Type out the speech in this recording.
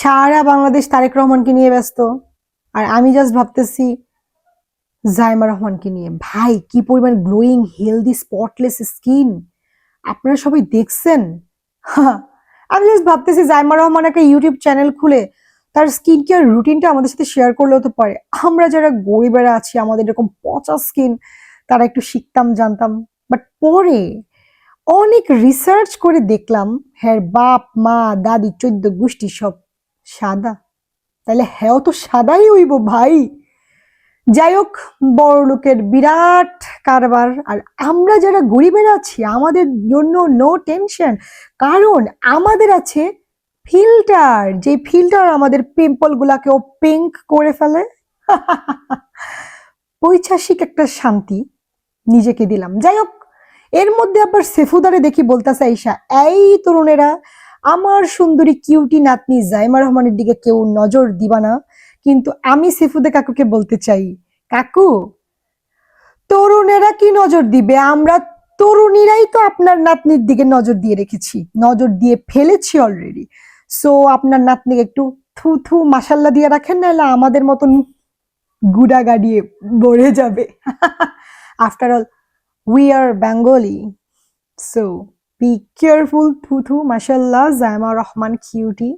সারা বাংলাদেশ তারেক রহমানকে নিয়ে ব্যস্ত, আর আমি জাস্ট ভাবতেছি জাইমা রহমানকে নিয়ে। ভাই কি পরিমাণ গ্লোয়িং, হেলদি, স্পটলেস স্কিন আপনারা সবাই দেখছেন। হা, আমি জাস্ট ভাবতেছি জাইমা রহমান একটা ইউটিউব চ্যানেল খুলে তার স্কিন কেয়ার রুটিনটা আমাদের সাথে শেয়ার করলেও তো পারে। আমরা যারা গরিবেরা আছি, আমাদের এরকম পচা স্কিন, তারা একটু শিখতাম, জানতাম। বাট পরে অনেক রিসার্চ করে দেখলাম হ্যাঁ বাপ মা দাদি 14 গোষ্ঠী সব সাদা, তাহলে হ্যাঁ তো সাদাই হইব ভাই। যাই হোক, বড় লোকের বিরাট কারবার, আর আমরা যারা গরিবের আছি আমাদের জন্য নো টেনশন, কারণ আমাদের আছে ফিল্টার, যে ফিল্টার আমাদের পিম্পল গুলাকেও পিঙ্ক করে ফেলে। পৈশাসিক একটা শান্তি নিজেকে দিলাম। যাই হোক, এর মধ্যে আবার সেফুদারে দেখি বলতেছে আইসা, এই তরুণেরা, আমার সুন্দরী কিউটি নাতনি জাইমা রহমানের দিকে কেউ নজর দিবা না। কিন্তু আমি সেফুদা কাকুকে বলতে চাই, কাকু, তরুণেরা কি নজর দিবে? আমরা তরুণীরাই তো আপনার নাতনির দিকে নজর দিয়ে রেখেছি, নজর দিয়ে ফেলেছি অলরেডি। সো আপনার নাতনিকে একটু থু থু মাসাল্লা দিয়ে রাখেন, নাহলে আমাদের মতন গুড়া গাড়িয়ে ভরে যাবে। After all, we are Bengali, so be careful. Thu thu, mashallah, Zaima Rahman cutie.